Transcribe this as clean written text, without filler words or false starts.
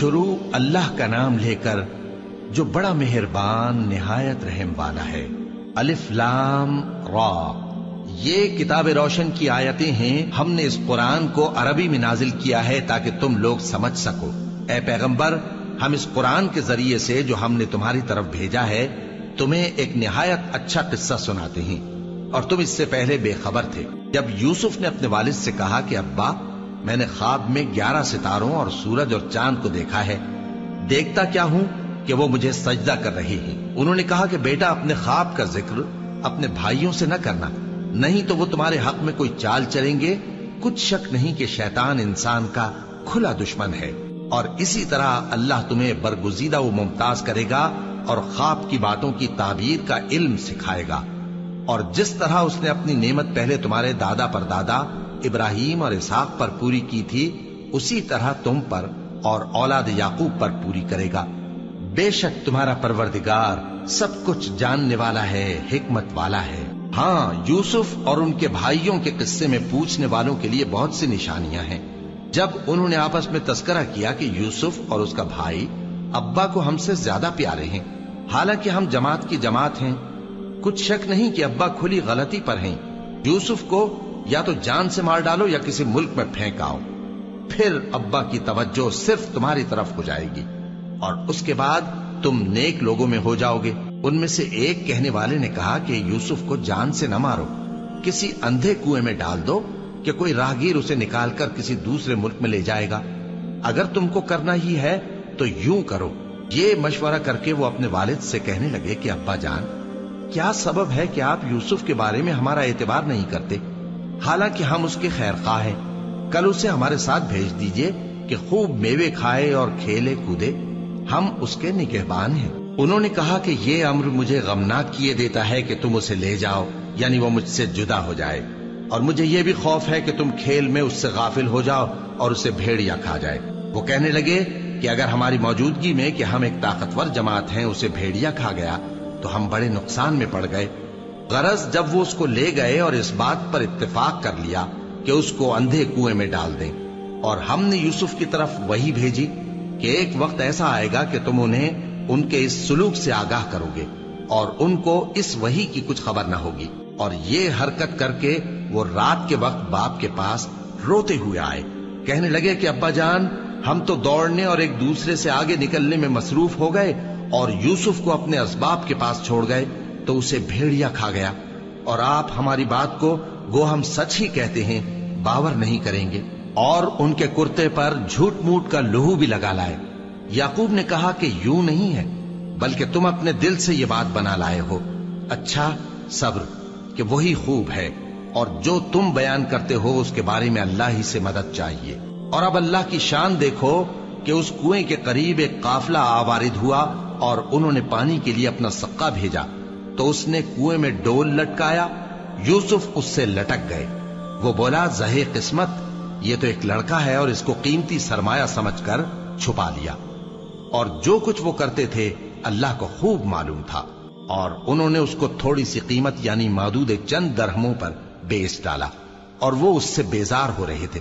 شروع اللہ کا نام لے کر جو بڑا مہربان نہایت رحم والا ہے۔ الف لام را، یہ کتاب روشن کی آیتیں ہیں۔ ہم نے اس قرآن کو عربی میں نازل کیا ہے تاکہ تم لوگ سمجھ سکو۔ اے پیغمبر، ہم اس قرآن کے ذریعے سے جو ہم نے تمہاری طرف بھیجا ہے تمہیں ایک نہایت اچھا قصہ سناتے ہیں، اور تم اس سے پہلے بے خبر تھے۔ جب یوسف نے اپنے والد سے کہا کہ ابا، میں نے خواب میں 11 ستاروں اور سورج اور چاند کو دیکھا ہے، دیکھتا کیا ہوں کہ وہ مجھے سجدہ کر رہے ہیں۔ انہوں نے کہا کہ بیٹا، اپنے خواب کا ذکر اپنے بھائیوں سے نہ کرنا، نہیں تو وہ تمہارے حق میں کوئی چال چلیں گے۔ کچھ شک نہیں کہ شیطان انسان کا کھلا دشمن ہے، اور اسی طرح اللہ تمہیں برگزیدہ و ممتاز کرے گا اور خواب کی باتوں کی تعبیر کا علم سکھائے گا، اور جس طرح اس نے اپنی نعمت پہلے تمہارے دادا پر دادا ابراہیم اور اسحاق پر پوری کی تھی، اسی طرح تم پر اور اولاد یعقوب پر پوری کرے گا۔ بے شک تمہارا پروردگار سب کچھ جاننے والا ہے، حکمت والا ہے۔ ہاں، یوسف اور ان کے بھائیوں کے قصے میں پوچھنے والوں کے لیے بہت سی نشانیاں ہیں۔ جب انہوں نے آپس میں تذکرہ کیا کہ یوسف اور اس کا بھائی ابا کو ہم سے زیادہ پیارے ہیں، حالانکہ ہم جماعت کی جماعت ہیں، کچھ شک نہیں کہ ابا کھلی غلطی پر ہیں۔ یوسف کو یا تو جان سے مار ڈالو یا کسی ملک میں پھینک آؤ، پھر ابا کی توجہ صرف تمہاری طرف ہو جائے گی، اور اس کے بعد تم نیک لوگوں میں ہو جاؤ گے۔ ان میں سے ایک کہنے والے نے کہا کہ یوسف کو جان سے نہ مارو، کسی اندھے کنویں میں ڈال دو کہ کوئی راہگیر اسے نکال کر کسی دوسرے ملک میں لے جائے گا۔ اگر تم کو کرنا ہی ہے تو یوں کرو۔ یہ مشورہ کر کے وہ اپنے والد سے کہنے لگے کہ ابا جان، کیا سبب ہے کہ آپ یوسف کے بارے میں ہمارا اعتبار نہیں کرتے، حالانکہ ہم اس کے خیر خواہ ہیں؟ کل اسے ہمارے ساتھ بھیج دیجئے کہ خوب میوے کھائے اور کھیلے کودے، ہم اس کے نگہبان ہیں۔ انہوں نے کہا کہ یہ امر مجھے غمناک کیے دیتا ہے کہ تم اسے لے جاؤ، یعنی وہ مجھ سے جدا ہو جائے، اور مجھے یہ بھی خوف ہے کہ تم کھیل میں اس سے غافل ہو جاؤ اور اسے بھیڑیا کھا جائے۔ وہ کہنے لگے کہ اگر ہماری موجودگی میں کہ ہم ایک طاقتور جماعت ہیں اسے بھیڑیا کھا گیا تو ہم بڑے نقصان میں پڑ گئے۔ غرض جب وہ اس کو لے گئے اور اس بات پر اتفاق کر لیا کہ اس کو اندھے کنویں میں ڈال دیں، اور ہم نے یوسف کی طرف وحی بھیجی کہ ایک وقت ایسا آئے گا کہ تم انہیں ان کے اس سلوک سے آگاہ کرو گے، اور ان کو اس وحی کی کچھ خبر نہ ہوگی۔ اور یہ حرکت کر کے وہ رات کے وقت باپ کے پاس روتے ہوئے آئے، کہنے لگے کہ ابا جان، ہم تو دوڑنے اور ایک دوسرے سے آگے نکلنے میں مصروف ہو گئے اور یوسف کو اپنے اسباب کے پاس چھوڑ گئے تو اسے بھیڑیا کھا گیا، اور آپ ہماری بات کو گو ہم سچ ہی کہتے ہیں باور نہیں کریں گے، اور ان کے کرتے پر جھوٹ موٹ کا لہو بھی لگا لائے۔ یعقوب نے کہا کہ یوں نہیں ہے، بلکہ تم اپنے دل سے یہ بات بنا لائے ہو۔ اچھا، صبر کہ وہی خوب ہے، اور جو تم بیان کرتے ہو اس کے بارے میں اللہ ہی سے مدد چاہیے۔ اور اب اللہ کی شان دیکھو کہ اس کنویں کے قریب ایک قافلہ آوارد ہوا اور انہوں نے پانی کے لیے اپنا سقا بھیجا، تو اس نے کنویں میں ڈول لٹکایا، یوسف اس سے لٹک گئے۔ وہ بولا، زہے قسمت، یہ تو ایک لڑکا ہے، اور اس کو قیمتی سرمایہ سمجھ کر چھپا لیا۔ اور جو کچھ وہ کرتے تھے اللہ کو خوب معلوم تھا، اور انہوں نے اس کو تھوڑی سی قیمت یعنی مادود چند درہموں پر بیچ ڈالا، اور وہ اس سے بیزار ہو رہے تھے۔